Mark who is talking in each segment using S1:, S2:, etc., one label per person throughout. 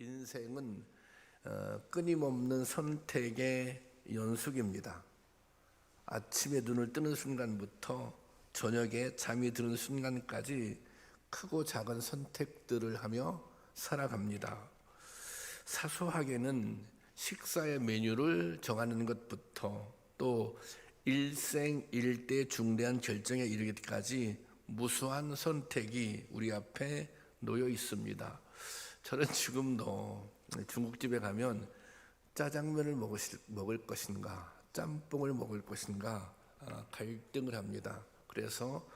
S1: 인생은 끊임없는 선택의 연속입니다. 아침에 눈을 뜨는 순간부터 저녁에 잠이 드는 순간까지 크고 작은 선택들을 하며 살아갑니다. 사소하게는 식사의 메뉴를 정하는 것부터 또 일생일대 중대한 결정에 이르기까지 무수한 선택이 우리 앞에 놓여 있습니다. 저는 지금도 중국집에 가면 짜장면을 먹을 것인가 짬뽕을 먹을 것인가 갈등을 합니다. 그래서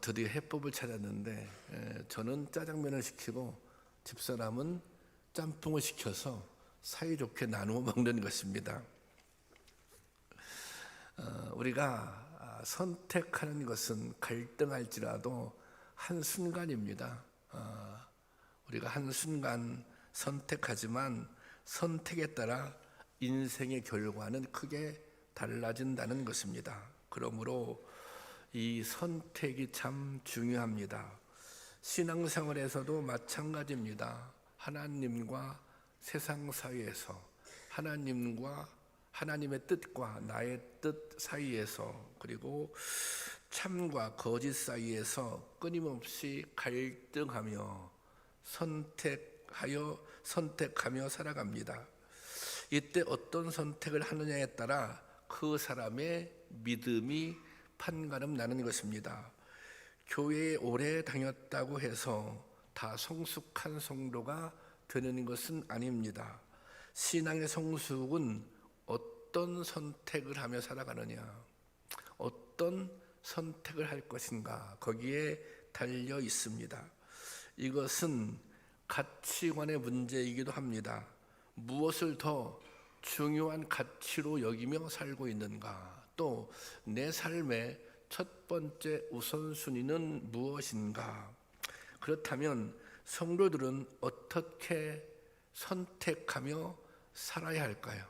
S1: 드디어 해법을 찾았는데 저는 짜장면을 시키고 집사람은 짬뽕을 시켜서 사이좋게 나누어 먹는 것입니다. 우리가 선택하는 것은 갈등할지라도 한순간입니다. 우리가 한순간 선택하지만 선택에 따라 인생의 결과는 크게 달라진다는 것입니다. 그러므로 이 선택이 참 중요합니다. 신앙생활에서도 마찬가지입니다. 하나님과 세상 사이에서, 하나님의 뜻과 나의 뜻 사이에서, 그리고 참과 거짓 사이에서 끊임없이 갈등하며 선택하며 살아갑니다. 이때 어떤 선택을 하느냐에 따라 그 사람의 믿음이 판가름 나는 것입니다. 교회에 오래 다녔다고 해서 다 성숙한 성도가 되는 것은 아닙니다. 신앙의 성숙은 어떤 선택을 하며 살아가느냐, 어떤 선택을 할 것인가, 거기에 달려 있습니다. 이것은 가치관의 문제이기도 합니다. 무엇을 더 중요한 가치로 여기며 살고 있는가, 또 내 삶의 첫 번째 우선순위는 무엇인가. 그렇다면 성도들은 어떻게 선택하며 살아야 할까요?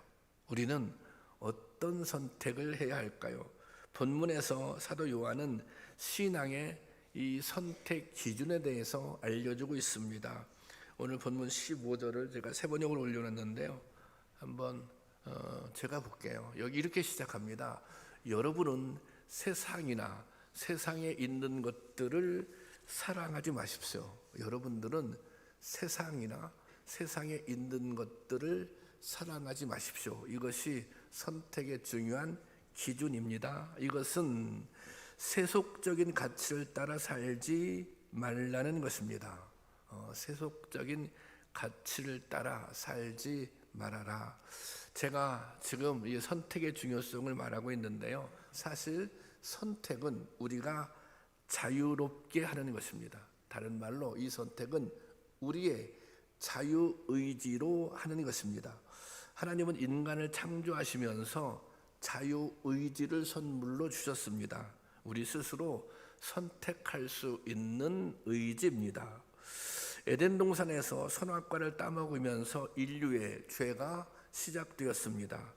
S1: 우리는 어떤 선택을 해야 할까요? 본문에서 사도 요한은 신앙의 이 선택 기준에 대해서 알려주고 있습니다. 오늘 본문 15절을 제가 세 번역을 올려놨는데요. 한번 제가 볼게요. 여기 이렇게 시작합니다. 여러분은 세상이나 세상에 있는 것들을 사랑하지 마십시오. 여러분들은 세상이나 세상에 있는 것들을 사랑하지 마십시오. 이것이 선택의 중요한 기준입니다. 이것은 세속적인 가치를 따라 살지 말라는 것입니다. 세속적인 가치를 따라 살지 말아라. 제가 지금 이 선택의 중요성을 말하고 있는데요. 사실 선택은 우리가 자유롭게 하는 것입니다. 다른 말로 이 선택은 우리의 자유의지로 하는 것입니다. 하나님은 인간을 창조하시면서 자유의지를 선물로 주셨습니다. 우리 스스로 선택할 수 있는 의지입니다. 에덴 동산에서 선악과를 따먹으면서 인류의 죄가 시작되었습니다.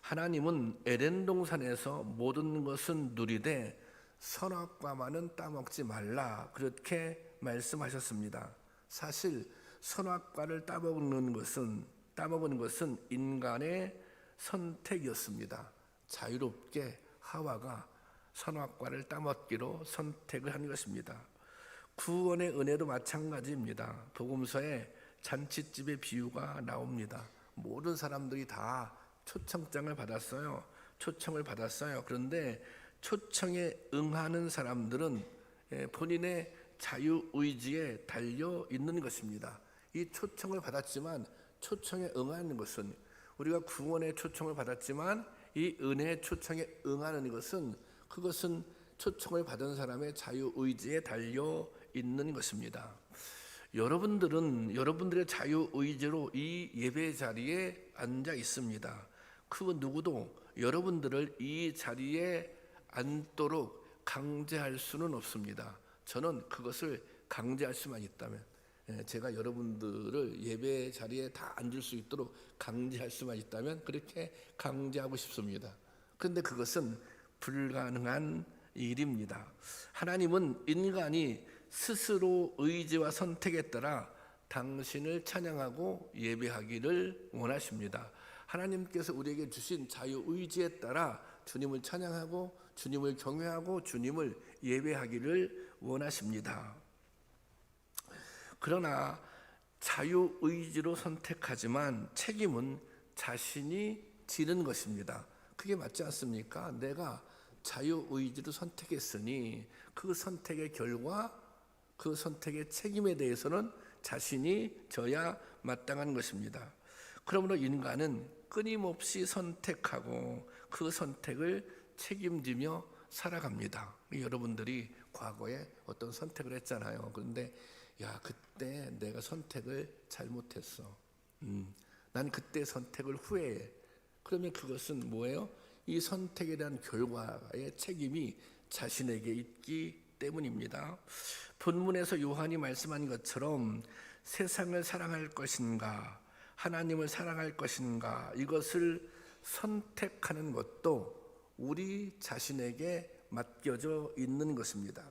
S1: 하나님은 에덴 동산에서 모든 것은 누리되 선악과만은 따먹지 말라, 그렇게 말씀하셨습니다. 사실 선악과를 따먹은 것은 인간의 선택이었습니다. 자유롭게 하와가 선악과를 따먹기로 선택을 한 것입니다. 구원의 은혜도 마찬가지입니다. 복음서에 잔칫집의 비유가 나옵니다. 모든 사람들이 다 초청장을 받았어요. 초청을 받았어요. 그런데 초청에 응하는 사람들은 본인의 자유의지에 달려 있는 것입니다. 이 초청을 받았지만 초청에 응하는 것은, 우리가 구원의 초청을 받았지만 이 은혜의 초청에 응하는 것은, 그것은 초청을 받은 사람의 자유의지에 달려 있는 것입니다. 여러분들은 여러분들의 자유의지로 이 예배 자리에 앉아 있습니다. 그 누구도 여러분들을 이 자리에 앉도록 강제할 수는 없습니다. 저는 그것을 강제할 수만 있다면, 제가 여러분들을 예배 자리에 다 앉을 수 있도록 강제할 수만 있다면 그렇게 강제하고 싶습니다. 그런데 그것은 불가능한 일입니다. 하나님은 인간이 스스로 의지와 선택에 따라 당신을 찬양하고 예배하기를 원하십니다. 하나님께서 우리에게 주신 자유의지에 따라 주님을 찬양하고 주님을 경외하고 주님을 예배하기를 원하십니다. 그러나 자유의지로 선택하지만 책임은 자신이 지는 것입니다. 그게 맞지 않습니까? 내가 자유의지로 선택했으니 그 선택의 결과, 그 선택의 책임에 대해서는 자신이 져야 마땅한 것입니다. 그러므로 인간은 끊임없이 선택하고 그 선택을 책임지며 살아갑니다. 여러분들이 과거에 어떤 선택을 했잖아요. 그런데 야, 그때 내가 선택을 잘못했어. 난 그때 선택을 후회해. 그러면 그것은 뭐예요? 이 선택에 대한 결과의 책임이 자신에게 있기 때문입니다. 본문에서 요한이 말씀한 것처럼 세상을 사랑할 것인가, 하나님을 사랑할 것인가, 이것을 선택하는 것도 우리 자신에게 맡겨져 있는 것입니다.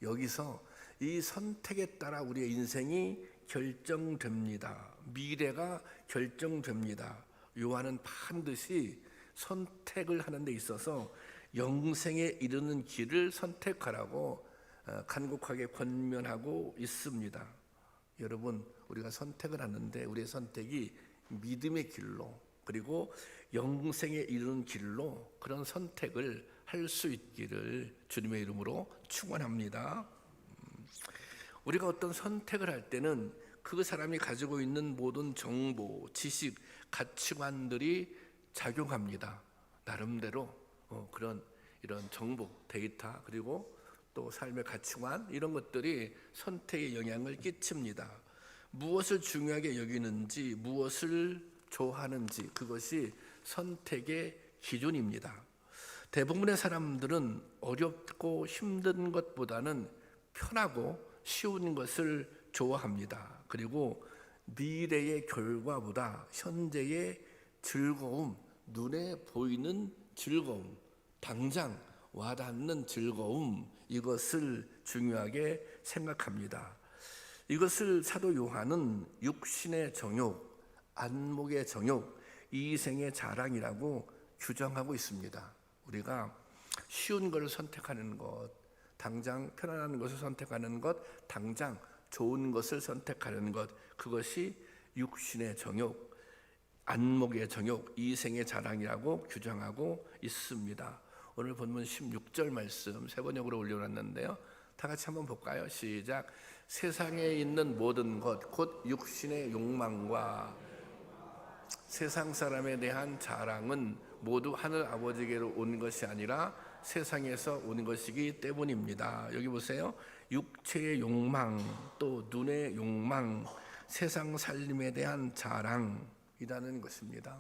S1: 여기서 이 선택에 따라 우리의 인생이 결정됩니다. 미래가 결정됩니다. 요한은 반드시 선택을 하는 데 있어서 영생에 이르는 길을 선택하라고 간곡하게 권면하고 있습니다. 여러분, 우리가 선택을 하는데 우리의 선택이 믿음의 길로 그리고 영생에 이르는 길로 그런 선택을 할 수 있기를 주님의 이름으로 축원합니다. 우리가 어떤 선택을 할 때는 그 사람이 가지고 있는 모든 정보, 지식, 가치관들이 작용합니다. 나름대로 이런 정보, 데이터, 그리고 또 삶의 가치관, 이런 것들이 선택에 영향을 끼칩니다. 무엇을 중요하게 여기는지, 무엇을 좋아하는지, 그것이 선택의 기준입니다. 대부분의 사람들은 어렵고 힘든 것보다는 편하고 쉬운 것을 좋아합니다. 그리고 미래의 결과보다 현재의 즐거움, 눈에 보이는 즐거움, 당장 와닿는 즐거움, 이것을 중요하게 생각합니다. 이것을 사도 요한은 육신의 정욕, 안목의 정욕, 이생의 자랑이라고 규정하고 있습니다. 우리가 쉬운 것을 선택하는 것, 당장 편안한 것을 선택하는 것, 당장 좋은 것을 선택하는 것, 그것이 육신의 정욕, 안목의 정욕, 이생의 자랑이라고 규정하고 있습니다. 오늘 본문 16절 말씀 세 번역으로 올려놨는데요. 다 같이 한번 볼까요? 시작. 세상에 있는 모든 것, 곧 육신의 욕망과 세상 사람에 대한 자랑은 모두 하늘 아버지께로 온 것이 아니라 세상에서 온 것이기 때문입니다. 여기 보세요. 육체의 욕망, 또 눈의 욕망, 세상 살림에 대한 자랑이라는 것입니다.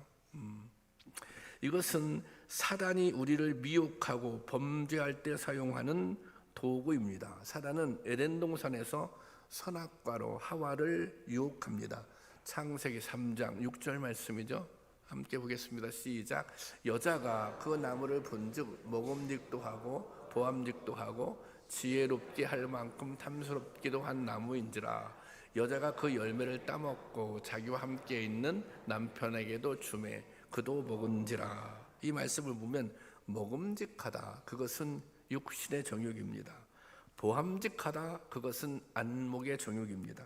S1: 이것은 사단이 우리를 미혹하고 범죄할 때 사용하는 도구입니다. 사단은 에덴 동산에서 선악과로 하와를 유혹합니다. 창세기 3장 6절 말씀이죠. 함께 보겠습니다. 시작. 여자가 그 나무를 본즉 먹음직도 하고 보암직도 하고 지혜롭게 할 만큼 탐스럽기도 한 나무인지라. 여자가 그 열매를 따먹고 자기와 함께 있는 남편에게도 주매 그도 먹은지라. 이 말씀을 보면 먹음직하다, 그것은 육신의 정욕입니다. 보암직하다, 그것은 안목의 정욕입니다.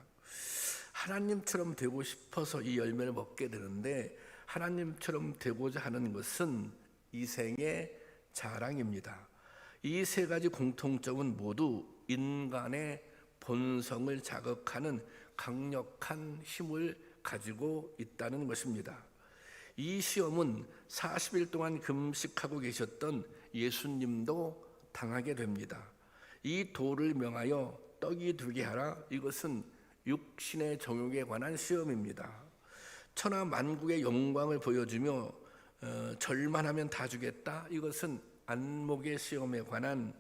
S1: 하나님처럼 되고 싶어서 이 열매를 먹게 되는데 하나님처럼 되고자 하는 것은 이생의 자랑입니다. 이 세 가지 공통점은 모두 인간의 본성을 자극하는 강력한 힘을 가지고 있다는 것입니다. 이 시험은 40일 동안 금식하고 계셨던 예수님도 당하게 됩니다. 이 도를 명하여 떡이 되게 하라, 이것은 육신의 정욕에 관한 시험입니다. 천하 만국의 영광을 보여주며 절만하면 다 주겠다, 이것은 안목의 시험에 관한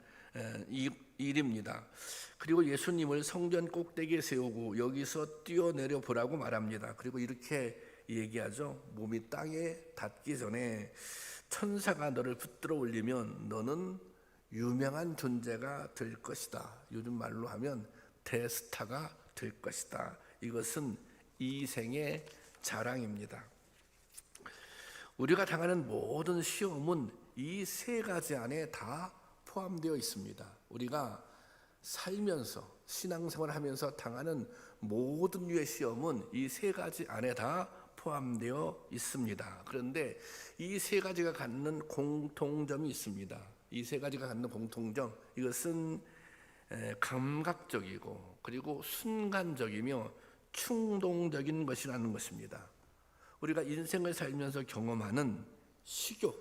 S1: 일입니다. 그리고 예수님을 성전 꼭대기에 세우고 여기서 뛰어내려 보라고 말합니다. 그리고 이렇게 얘기하죠. 몸이 땅에 닿기 전에 천사가 너를 붙들어 올리면 너는 유명한 존재가 될 것이다. 요즘 말로 하면 대스타가 될 것이다. 이것은 이생의 자랑입니다. 우리가 당하는 모든 시험은 이 세 가지 안에 다 포함되어 있습니다. 우리가 살면서 신앙생활을 하면서 당하는 모든 류의 시험은 이 세 가지 안에 다 포함되어 있습니다. 그런데 이 세 가지가 갖는 공통점이 있습니다. 이 세 가지가 갖는 공통점, 이것은 감각적이고 그리고 순간적이며 충동적인 것이라는 것입니다. 우리가 인생을 살면서 경험하는 식욕,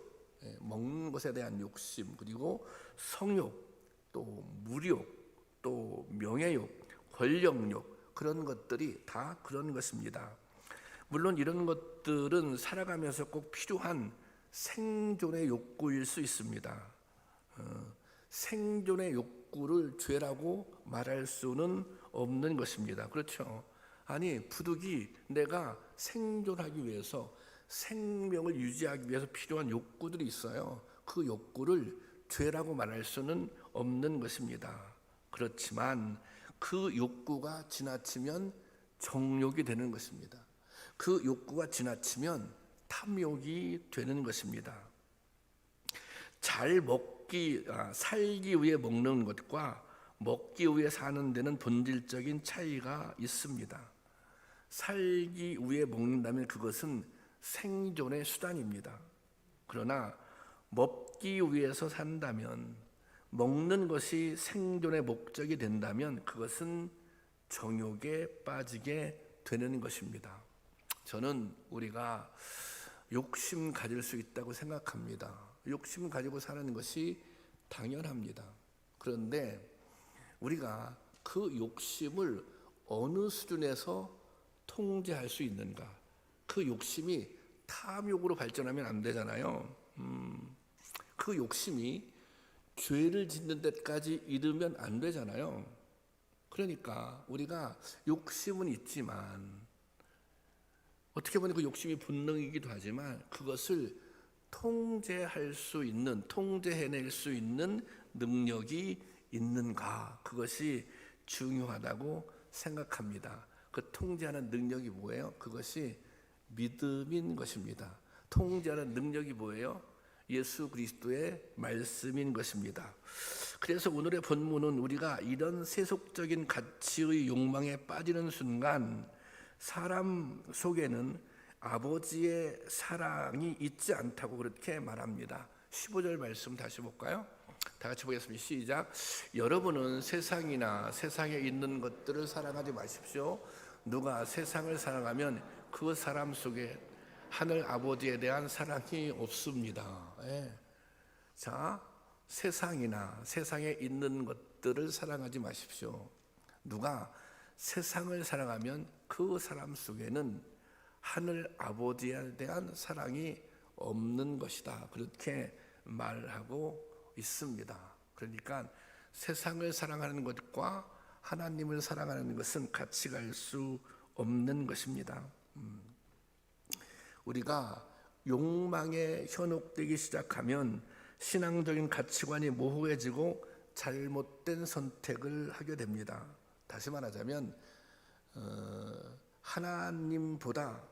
S1: 먹는 것에 대한 욕심, 그리고 성욕, 또 물욕, 또 명예욕, 권력욕, 그런 것들이 다 그런 것입니다. 물론 이런 것들은 살아가면서 꼭 필요한 생존의 욕구일 수 있습니다. 생존의 욕구를 죄라고 말할 수는 없는 것입니다. 그렇죠? 아니, 부득이 내가 생존하기 위해서, 생명을 유지하기 위해서 필요한 욕구들이 있어요. 그 욕구를 죄라고 말할 수는 없는 것입니다. 그렇지만 그 욕구가 지나치면 정욕이 되는 것입니다. 그 욕구가 지나치면 탐욕이 되는 것입니다. 살기 위해 먹는 것과 먹기 위해 사는 데는 본질적인 차이가 있습니다. 살기 위해 먹는다면 그것은 생존의 수단입니다. 그러나 먹기 위해서 산다면, 먹는 것이 생존의 목적이 된다면 그것은 정욕에 빠지게 되는 것입니다. 저는 우리가 욕심 가질 수 있다고 생각합니다. 욕심 가지고 사는 것이 당연합니다. 그런데 우리가 그 욕심을 어느 수준에서 통제할 수 있는가? 그 욕심이 탐욕으로 발전하면 안 되잖아요. 그 욕심이 죄를 짓는 데까지 이르면 안 되잖아요. 그러니까 우리가 욕심은 있지만, 어떻게 보면 그 욕심이 본능이기도 하지만 그것을 통제할 수 있는, 통제해낼 수 있는 능력이 있는가? 그것이 중요하다고 생각합니다. 그 통제하는 능력이 뭐예요? 그것이 믿음인 것입니다. 통제하는 능력이 뭐예요? 예수 그리스도의 말씀인 것입니다. 그래서 오늘의 본문은 우리가 이런 세속적인 가치의 욕망에 빠지는 순간 사람 속에는 아버지의 사랑이 있지 않다고 그렇게 말합니다. 15절 말씀 다시 볼까요? 다 같이 보겠습니다. 시작. 여러분은 세상이나 세상에 있는 것들을 사랑하지 마십시오. 누가 세상을 사랑하면 그 사람 속에 하늘 아버지에 대한 사랑이 없습니다. 자, 세상이나 세상에 있는 것들을 사랑하지 마십시오. 누가 세상을 사랑하면 그 사람 속에는 하늘 아버지에 대한 사랑이 없는 것이다. 그렇게 말하고 있습니다. 그러니까 세상을 사랑하는 것과 하나님을 사랑하는 것은 같이 갈 수 없는 것입니다. 우리가 욕망에 현혹되기 시작하면 신앙적인 가치관이 모호해지고 잘못된 선택을 하게 됩니다. 다시 말하자면 하나님보다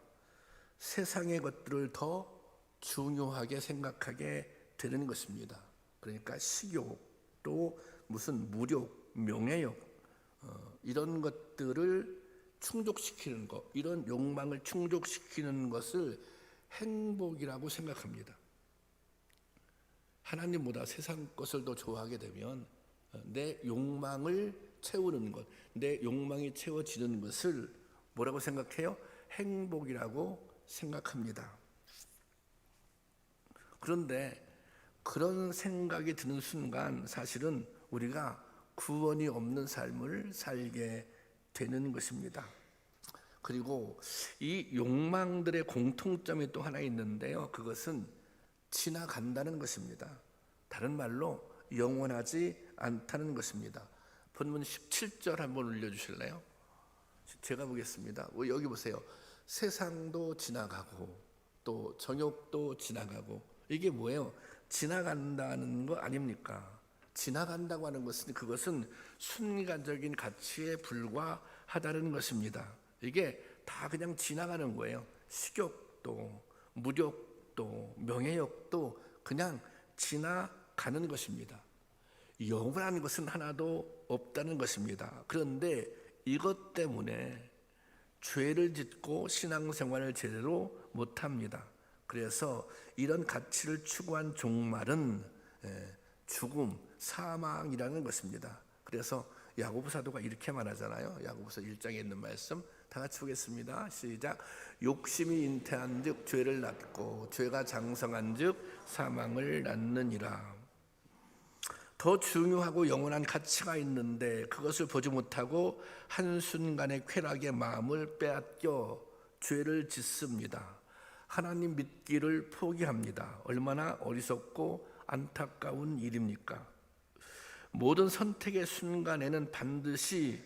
S1: 세상의 것들을 더 중요하게 생각하게 되는 것입니다. 그러니까 식욕, 또 무슨 물욕, 명예욕, 이런 것들을 충족시키는 것, 이런 욕망을 충족시키는 것을 행복이라고 생각합니다. 하나님보다 세상 것을 더 좋아하게 되면 내 욕망을 채우는 것, 내 욕망이 채워지는 것을 뭐라고 생각해요? 행복이라고 생각합니다. 그런데 그런 생각이 드는 순간 사실은 우리가 구원이 없는 삶을 살게 되는 것입니다. 그리고 이 욕망들의 공통점이 또 하나 있는데요. 그것은 지나간다는 것입니다. 다른 말로 영원하지 않다는 것입니다. 본문 17절 한번 올려주실래요? 제가 보겠습니다. 여기 보세요. 세상도 지나가고 또 정욕도 지나가고, 이게 뭐예요? 지나간다는 거 아닙니까? 지나간다고 하는 것은 그것은 순간적인 가치에 불과하다는 것입니다. 이게 다 그냥 지나가는 거예요. 식욕도, 무력도, 명예욕도 그냥 지나가는 것입니다. 영원한 것은 하나도 없다는 것입니다. 그런데 이것 때문에 죄를 짓고 신앙생활을 제대로 못합니다. 그래서 이런 가치를 추구한 종말은 죽음, 사망이라는 것입니다. 그래서 야고보 사도가 이렇게 말하잖아요. 야고보서 1장에 있는 말씀 다 같이 보겠습니다. 시작. 욕심이 잉태한즉 죄를 낳고 죄가 장성한즉 사망을 낳느니라. 더 중요하고 영원한 가치가 있는데 그것을 보지 못하고 한순간의 쾌락의 마음을 빼앗겨 죄를 짓습니다. 하나님 믿기를 포기합니다. 얼마나 어리석고 안타까운 일입니까? 모든 선택의 순간에는 반드시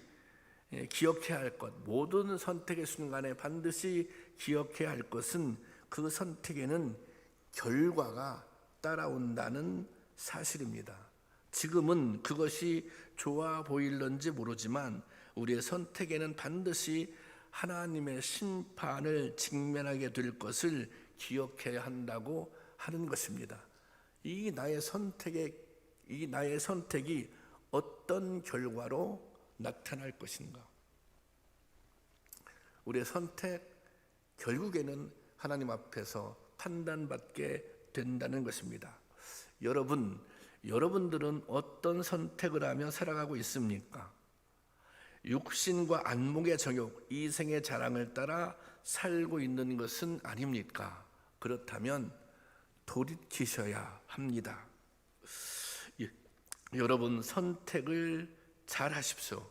S1: 기억해야 할 것, 모든 선택의 순간에 반드시 기억해야 할 것은 그 선택에는 결과가 따라온다는 사실입니다. 지금은 그것이 좋아 보일런지 모르지만 우리의 선택에는 반드시 하나님의 심판을 직면하게 될 것을 기억해야 한다고 하는 것입니다. 이 나의 선택이 어떤 결과로 나타날 것인가? 우리의 선택 결국에는 하나님 앞에서 판단받게 된다는 것입니다. 여러분들은 어떤 선택을 하며 살아가고 있습니까? 육신과 안목의 정욕, 이생의 자랑을 따라 살고 있는 것은 아닙니까? 그렇다면 돌이키셔야 합니다. 여러분 선택을 잘 하십시오.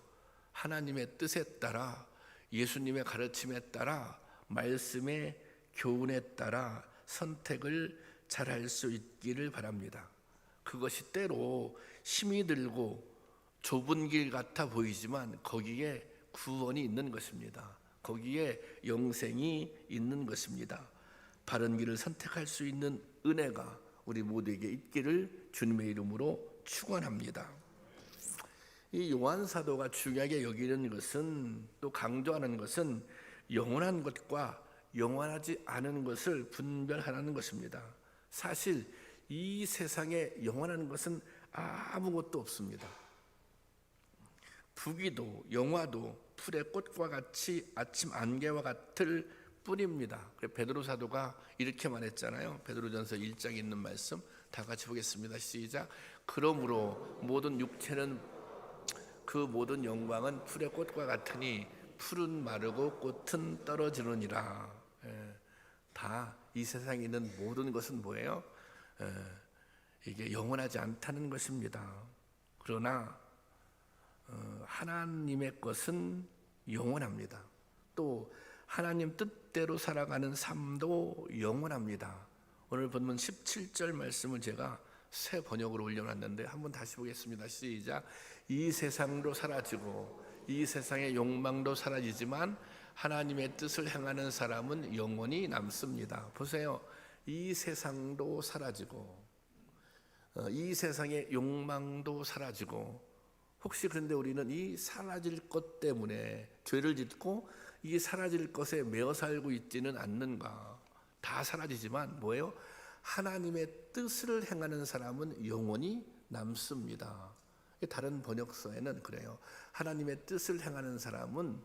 S1: 하나님의 뜻에 따라, 예수님의 가르침에 따라, 말씀의 교훈에 따라 선택을 잘 할 수 있기를 바랍니다. 그것이 때로 힘이 들고 좁은 길 같아 보이지만 거기에 구원이 있는 것입니다. 거기에 영생이 있는 것입니다. 바른 길을 선택할 수 있는 은혜가 우리 모두에게 있기를 주님의 이름으로 축원합니다. 이 요한 사도가 중요하게 여기는 것은, 또 강조하는 것은 영원한 것과 영원하지 않은 것을 분별하라는 것입니다. 사실 이 세상에 영원한 것은 아무것도 없습니다. 부귀도 영화도 풀의 꽃과 같이 아침 안개와 같을 뿐입니다. 베드로 사도가 이렇게 말했잖아요. 베드로전서 1장에 있는 말씀 다 같이 보겠습니다. 시작. 그러므로 모든 육체는 그 모든 영광은 풀의 꽃과 같으니 풀은 마르고 꽃은 떨어지느니라. 다 이 세상에 있는 모든 것은 뭐예요? 이게 영원하지 않다는 것입니다. 그러나 하나님의 것은 영원합니다. 또 하나님 뜻대로 살아가는 삶도 영원합니다. 오늘 본문 17절 말씀을 제가 새 번역으로 올려놨는데 한번 다시 보겠습니다. 시작. 이 세상도 사라지고 이 세상의 욕망도 사라지지만 하나님의 뜻을 행하는 사람은 영원히 남습니다. 보세요. 이 세상도 사라지고 이 세상의 욕망도 사라지고, 혹시 그런데 우리는 이 사라질 것 때문에 죄를 짓고 이 사라질 것에 매어 살고 있지는 않는가? 다 사라지지만 뭐예요? 하나님의 뜻을 행하는 사람은 영원히 남습니다. 다른 번역서에는 그래요. 하나님의 뜻을 행하는 사람은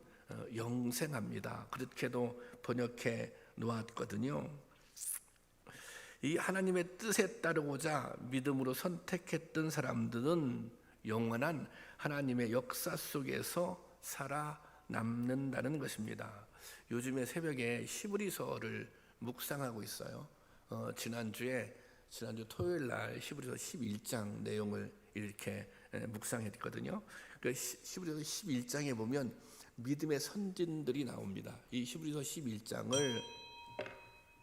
S1: 영생합니다. 그렇게도 번역해 놓았거든요. 이 하나님의 뜻에 따르고자 믿음으로 선택했던 사람들은 영원한 하나님의 역사 속에서 살아남는다는 것입니다. 요즘에 새벽에 히브리서를 묵상하고 있어요. 지난주 토요일 날 히브리서 11장 내용을 이렇게 묵상했거든요. 히브리서 11장에 보면 믿음의 선진들이 나옵니다. 이 히브리서 11장을,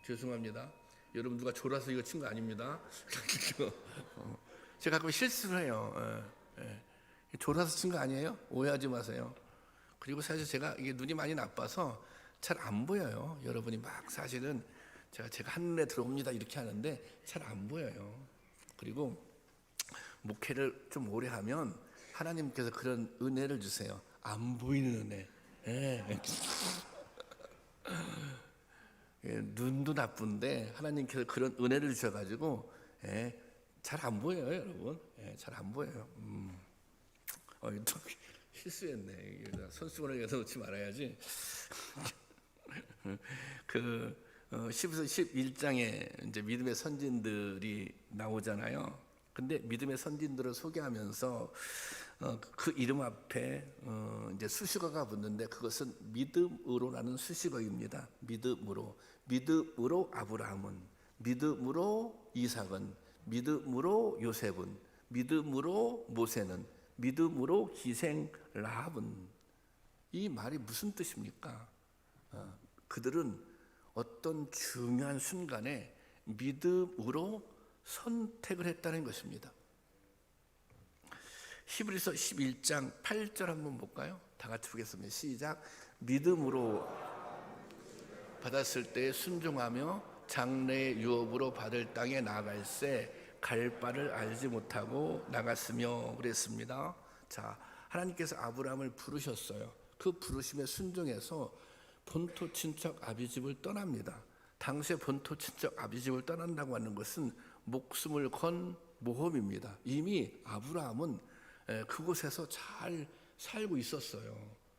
S1: 죄송합니다. 여러분 누가 졸아서 이거 친 거 아닙니다. 제가 가끔 실수를 해요. 졸아서 친 거 아니에요? 오해하지 마세요. 그리고 사실 제가 이게 눈이 많이 나빠서 잘 안 보여요. 여러분이 막 사실은 제가 한눈에 들어옵니다 이렇게 하는데 잘 안 보여요. 그리고 목회를 좀 오래 하면 하나님께서 그런 은혜를 주세요. 안 보이는 은혜. 예, 눈도 나쁜데 하나님께서 그런 은혜를 주셔가지고 예, 잘 안 보여요, 여러분. 예, 잘 안 보여요. 또 실수했네. 손수건을 여기서 놓지 말아야지. 그 10에서 11장에 이제 믿음의 선진들이 나오잖아요. 근데 믿음의 선진들을 소개하면서 그 이름 앞에 이제 수식어가 붙는데 그것은 믿음으로라는 수식어입니다. 믿음으로 아브라함은, 믿음으로 이삭은, 믿음으로 요셉은, 믿음으로 모세는, 믿음으로 기생 라합은. 이 말이 무슨 뜻입니까? 그들은 어떤 중요한 순간에 믿음으로 선택을 했다는 것입니다. 히브리서 11장 8절 한번 볼까요? 다 같이 보겠습니다. 시작. 믿음으로 받았을 때 순종하며 장래의 유업으로 받을 땅에 나아갈새 갈 바를 알지 못하고 나갔으며 그랬습니다. 자, 하나님께서 아브라함을 부르셨어요. 그 부르심에 순종해서 본토 친척 아비집을 떠납니다. 당시에 본토 친척 아비집을 떠난다고 하는 것은 목숨을 건 모험입니다. 이미 아브라함은 그곳에서 잘 살고 있었어요.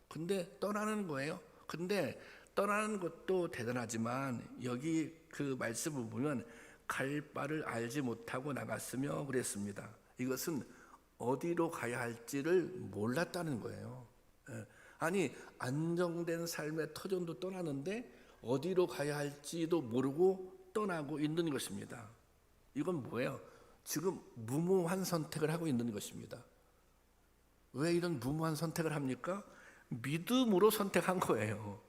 S1: 근데 떠나는 거예요. 근데 떠나는 것도 대단하지만 여기 그 말씀을 보면 갈 바를 알지 못하고 나갔으며 그랬습니다. 이것은 어디로 가야 할지를 몰랐다는 거예요. 아니 안정된 삶의 터전도 떠나는데 어디로 가야 할지도 모르고 떠나고 있는 것입니다. 이건 뭐예요? 지금 무모한 선택을 하고 있는 것입니다. 왜 이런 무모한 선택을 합니까? 믿음으로 선택한 거예요.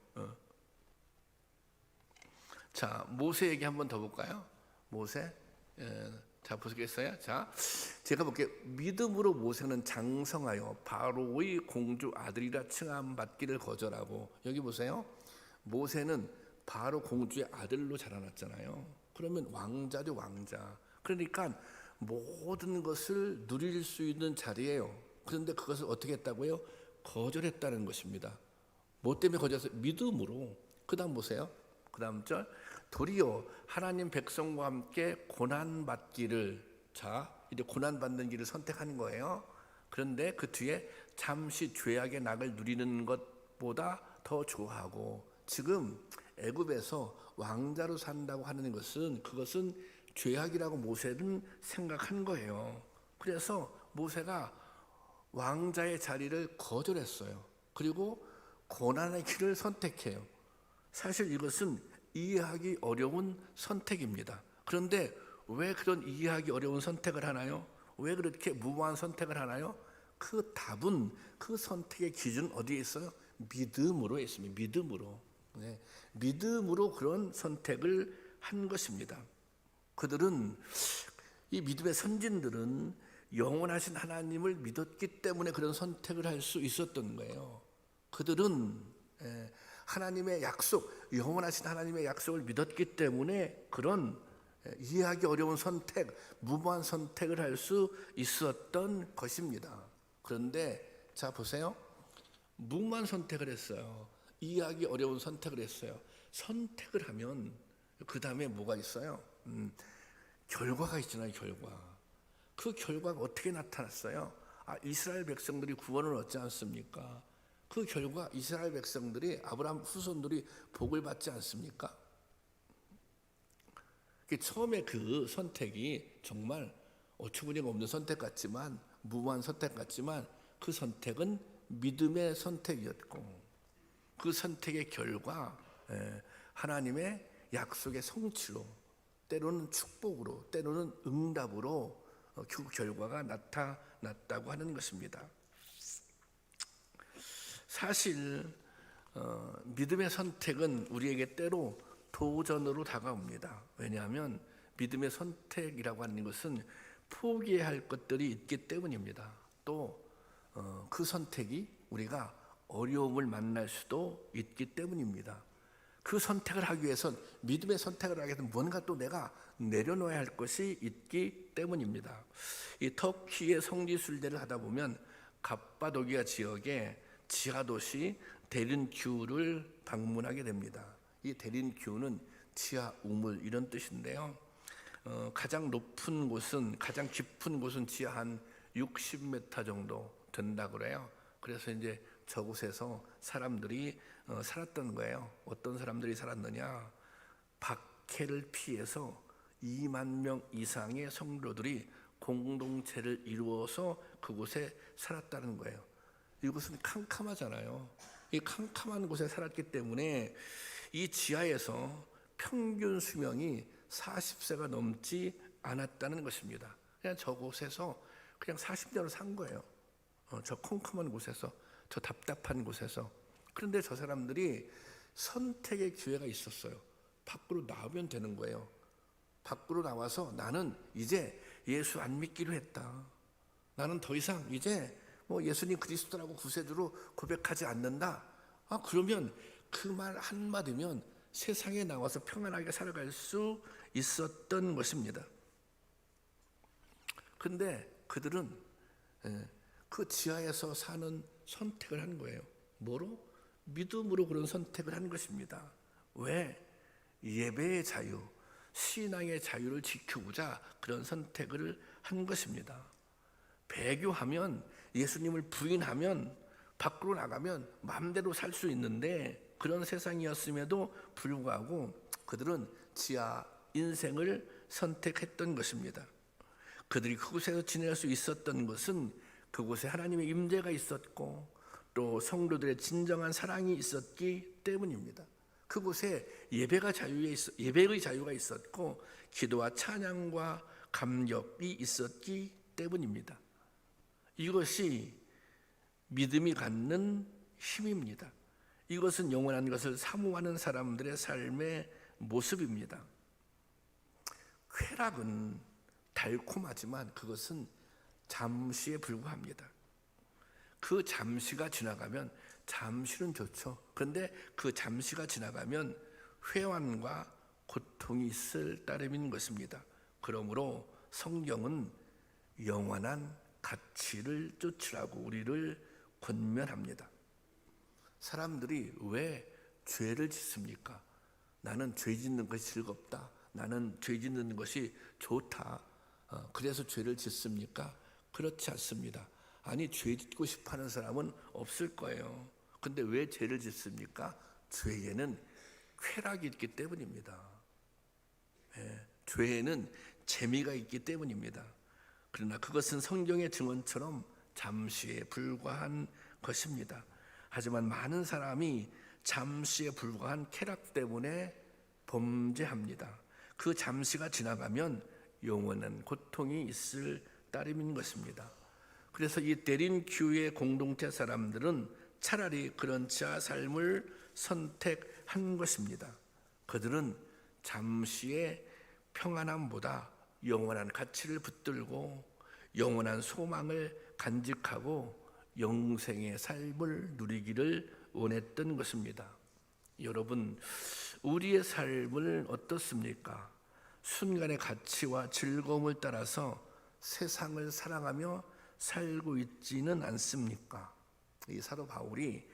S1: 자, 모세 얘기 한번 더 볼까요? 모세. 자, 보시겠어요? 자, 제가 볼게요. 믿음으로 모세는 장성하여 바로의 공주 아들이라 칭함받기를 거절하고, 여기 보세요. 모세는 바로 공주의 아들로 자라났잖아요. 그러면 왕자죠, 왕자. 그러니까 모든 것을 누릴 수 있는 자리예요. 그런데 그것을 어떻게 했다고요? 거절했다는 것입니다. 뭐 때문에 거절했어요? 믿음으로. 그 다음 보세요. 그 다음 절. 도리어 하나님 백성과 함께 고난받기를, 자 이제 고난받는 길을 선택하는 거예요. 그런데 그 뒤에 잠시 죄악의 낙을 누리는 것보다 더 좋아하고, 지금 애굽에서 왕자로 산다고 하는 것은 그것은 죄악이라고 모세는 생각한 거예요. 그래서 모세가 왕자의 자리를 거절했어요. 그리고 고난의 길을 선택해요. 사실 이것은 이해하기 어려운 선택입니다. 그런데 왜 그런 이해하기 어려운 선택을 하나요? 왜 그렇게 무모한 선택을 하나요? 그 답은, 그 선택의 기준은 어디에 있어요? 믿음으로 있습니다. 믿음으로. 네. 믿음으로 그런 선택을 한 것입니다. 그들은, 이 믿음의 선진들은 영원하신 하나님을 믿었기 때문에 그런 선택을 할 수 있었던 거예요. 그들은 하나님의 약속, 영원하신 하나님의 약속을 믿었기 때문에 그런 이해하기 어려운 선택, 무모한 선택을 할 수 있었던 것입니다. 그런데 자 보세요. 무모한 선택을 했어요. 이해하기 어려운 선택을 했어요. 선택을 하면 그 다음에 뭐가 있어요? 결과가 있잖아요. 결과. 그 결과가 어떻게 나타났어요? 이스라엘 백성들이 구원을 얻지 않습니까? 그 결과 이스라엘 백성들이, 아브라함 후손들이 복을 받지 않습니까? 처음에 그 선택이 정말 어처구니가 없는 선택 같지만, 무모한 선택 같지만, 그 선택은 믿음의 선택이었고, 그 선택의 결과 하나님의 약속의 성취로, 때로는 축복으로, 때로는 응답으로 그 결과가 나타났다고 하는 것입니다. 사실 믿음의 선택은 우리에게 때로 도전으로 다가옵니다. 왜냐하면 믿음의 선택이라고 하는 것은 포기해야 할 것들이 있기 때문입니다. 또 그 선택이 우리가 어려움을 만날 수도 있기 때문입니다. 그 선택을 하기 위해선, 믿음의 선택을 하기 위해서는 뭔가 또 내가 내려놓아야 할 것이 있기 때문입니다. 이 터키의 성지 순례를 하다 보면 갑바도기아 지역에 지하도시 데른큐를 방문하게 됩니다. 이 대린 기후는 지하 우물 이런 뜻인데요. 가장 높은 곳은 가장 깊은 곳은 지하 한 60m 정도 된다 그래요. 그래서 이제 저곳에서 사람들이 살았던 거예요. 어떤 사람들이 살았느냐? 박해를 피해서 2만 명 이상의 성도들이 공동체를 이루어서 그곳에 살았다는 거예요. 이곳은 캄캄하잖아요. 이 캄캄한 곳에 살았기 때문에 이 지하에서 평균 수명이 40세가 넘지 않았다는 것입니다. 그냥 저곳에서 그냥 40년을 산 거예요. 저 컴컴한 곳에서, 저 답답한 곳에서. 그런데 저 사람들이 선택의 기회가 있었어요. 밖으로 나오면 되는 거예요. 밖으로 나와서 나는 이제 예수 안 믿기로 했다. 나는 더 이상 이제 예수님 그리스도라고 구세주로 고백하지 않는다. 그러면 그 말 한마디면 세상에 나와서 평안하게 살아갈 수 있었던 것입니다. 근데 그들은 그 지하에서 사는 선택을 한 거예요. 뭐로? 믿음으로 그런 선택을 한 것입니다. 왜? 예배의 자유, 신앙의 자유를 지키고자 그런 선택을 한 것입니다. 배교하면, 예수님을 부인하면, 밖으로 나가면 마음대로 살 수 있는데 그런 세상이었음에도 불구하고 그들은 지하 인생을 선택했던 것입니다. 그들이 그곳에서 지낼 수 있었던 것은 그곳에 하나님의 임재가 있었고 또 성도들의 진정한 사랑이 있었기 때문입니다. 그곳에 예배의 자유가 있었고 기도와 찬양과 감격이 있었기 때문입니다. 이것이 믿음이 갖는 힘입니다. 이것은 영원한 것을 사모하는 사람들의 삶의 모습입니다. 쾌락은 달콤하지만 그것은 잠시에 불과합니다. 그 잠시가 지나가면, 잠시는 좋죠. 그런데 그 잠시가 지나가면 회환과 고통이 있을 따름인 것입니다. 그러므로 성경은 영원한 가치를 쫓으라고 우리를 권면합니다. 사람들이 왜 죄를 짓습니까? 나는 죄 짓는 것이 즐겁다. 나는 죄 짓는 것이 좋다. 그래서 죄를 짓습니까? 그렇지 않습니다. 아니, 죄 짓고 싶어하는 사람은 없을 거예요. 근데 왜 죄를 짓습니까? 죄에는 쾌락이 있기 때문입니다. 죄에는 재미가 있기 때문입니다. 그러나 그것은 성경의 증언처럼 잠시에 불과한 것입니다. 하지만 많은 사람이 잠시에 불과한 쾌락 때문에 범죄합니다. 그 잠시가 지나가면 영원한 고통이 있을 따름인 것입니다. 그래서 이 데린큐의 공동체 사람들은 차라리 그런 지하 삶을 선택한 것입니다. 그들은 잠시의 평안함보다 영원한 가치를 붙들고 영원한 소망을 간직하고 영생의 삶을 누리기를 원했던 것입니다. 여러분, 우리의 삶은 어떻습니까? 순간의 가치와 즐거움을 따라서 세상을 사랑하며 살고 있지는 않습니까? 이 사도 바울이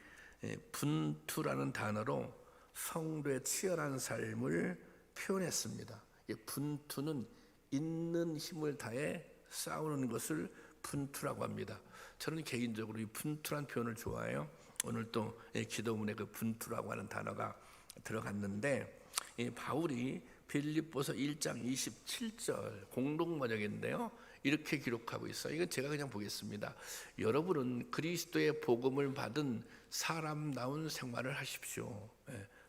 S1: 분투라는 단어로 성도의 치열한 삶을 표현했습니다. 이 분투는 있는 힘을 다해 싸우는 것을 분투라고 합니다. 저는 개인적으로 이 분투란 표현을 좋아해요. 오늘 또 기도문에 그 분투라고 하는 단어가 들어갔는데, 바울이 빌립보서 1장 27절 공동번역인데요, 이렇게 기록하고 있어요. 이건 제가 그냥 보겠습니다. 여러분은 그리스도의 복음을 받은 사람다운 생활을 하십시오.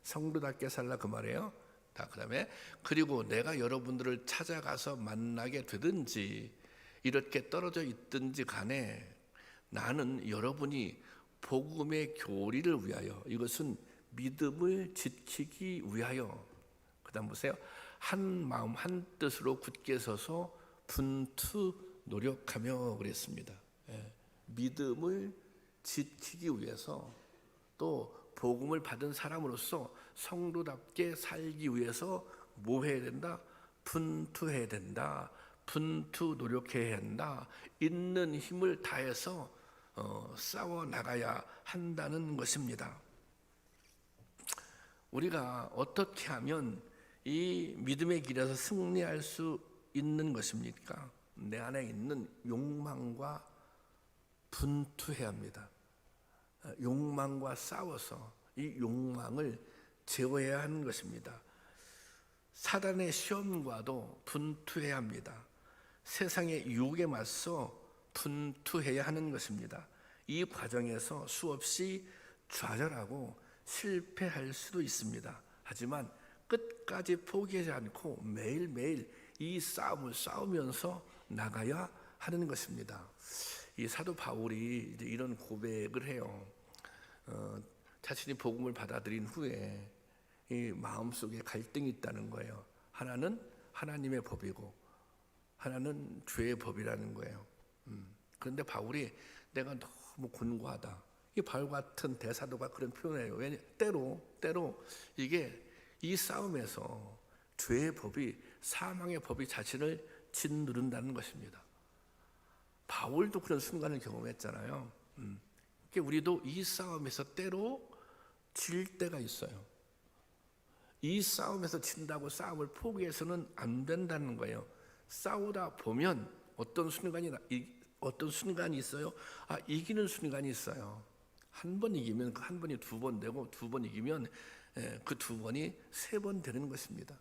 S1: 성도답게 살라 그 말이에요. 그 다음에 그리고 내가 여러분들을 찾아가서 만나게 되든지 이렇게 떨어져 있든지 간에 나는 여러분이 복음의 교리를 위하여, 이것은 믿음을 지키기 위하여, 그 다음 보세요, 한 마음 한 뜻으로 굳게 서서 분투 노력하며 그랬습니다. 믿음을 지키기 위해서, 또 복음을 받은 사람으로서 성도답게 살기 위해서 뭐 해야 된다? 분투해야 된다. 분투 노력해야 한다. 있는 힘을 다해서 싸워 나가야 한다는 것입니다. 우리가 어떻게 하면 이 믿음의 길에서 승리할 수 있는 것입니까? 내 안에 있는 욕망과 분투해야 합니다. 욕망과 싸워서 이 욕망을 제어해야 하는 것입니다. 사단의 시험과도 분투해야 합니다. 세상의 유혹에 맞서 분투해야 하는 것입니다. 이 과정에서 수없이 좌절하고 실패할 수도 있습니다. 하지만 끝까지 포기하지 않고 매일매일 이 싸움을 싸우면서 나가야 하는 것입니다. 이 사도 바울이 이제 이런 고백을 해요. 자신이 복음을 받아들인 후에 이 마음속에 갈등이 있다는 거예요. 하나는 하나님의 법이고 하나는 죄의 법이라는 거예요. 그런데 바울이 내가 너무 곤고하다. 이 바울 같은 대사도가 그런 표현을 해요. 왜냐 때로 이게 이 싸움에서 죄의 법이 사망의 법이 자신을 짓누른다는 것입니다. 바울도 그런 순간을 경험했잖아요. 그러니까 우리도 이 싸움에서 때로 질 때가 있어요. 이 싸움에서 진다고 싸움을 포기해서는 안 된다는 거예요. 싸우다 보면 어떤 순간이 있어요. 이기는 순간이 있어요. 한 번 이기면 그 한 번이 두 번 되고 두 번 이기면 그 두 번이 세 번 되는 것입니다.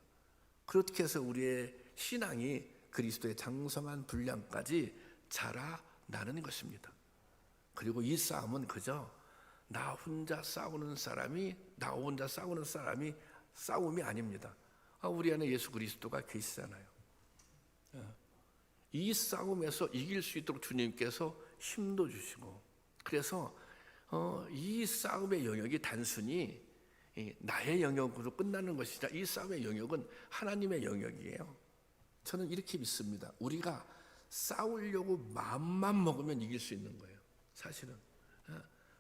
S1: 그렇게 해서 우리의 신앙이 그리스도의 장성한 분량까지 자라나는 것입니다. 그리고 이 싸움은 그저 나 혼자 싸우는 사람이 싸움이 아닙니다. 우리 안에 예수 그리스도가 계시잖아요. 이 싸움에서 이길 수 있도록 주님께서 힘도 주시고, 그래서 이 싸움의 영역이 단순히 나의 영역으로 끝나는 것이 아니라 이 싸움의 영역은 하나님의 영역이에요. 저는 이렇게 믿습니다. 우리가 싸우려고 마음만 먹으면 이길 수 있는 거예요. 사실은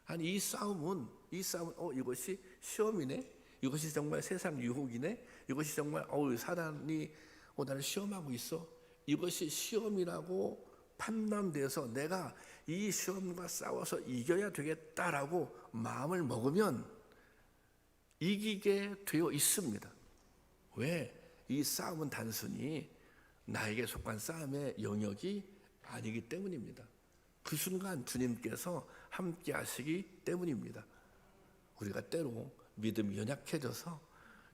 S1: 아니 이 싸움은 이것이 시험이네, 이것이 정말 세상 유혹이네, 이것이 정말 사단이 나를 시험하고 있어, 이것이 시험이라고 판단돼서 내가 이 시험과 싸워서 이겨야 되겠다라고 마음을 먹으면 이기게 되어 있습니다. 왜? 이 싸움은 단순히 나에게 속한 싸움의 영역이 아니기 때문입니다. 그 순간 주님께서 함께 하시기 때문입니다. 우리가 때로 믿음이 연약해져서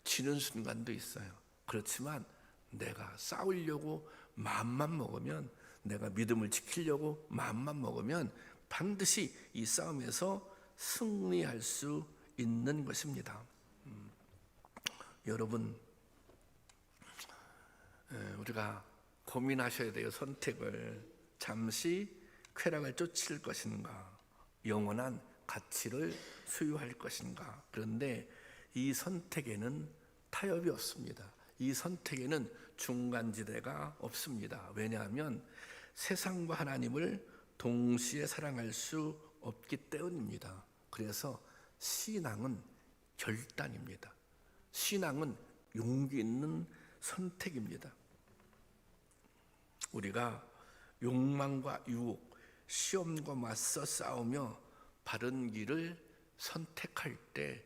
S1: 지는 순간도 있어요. 그렇지만 내가 싸우려고 마음만 먹으면, 내가 믿음을 지키려고 마음만 먹으면 반드시 이 싸움에서 승리할 수 있는 것입니다. 여러분, 우리가 고민하셔야 돼요. 선택을. 잠시 쾌락을 쫓을 것인가, 영원한 가치를 소유할 것인가. 그런데 이 선택에는 타협이 없습니다. 이 선택에는 중간지대가 없습니다. 왜냐하면 세상과 하나님을 동시에 사랑할 수 없기 때문입니다. 그래서 신앙은 결단입니다. 신앙은 용기 있는 선택입니다. 우리가 욕망과 유혹, 시험과 맞서 싸우며 바른 길을 선택할 때,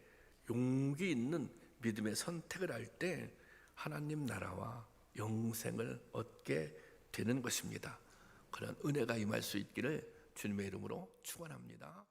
S1: 용기 있는 믿음의 선택을 할 때 하나님 나라와 영생을 얻게 되는 것입니다. 그런 은혜가 임할 수 있기를 주님의 이름으로 축원합니다.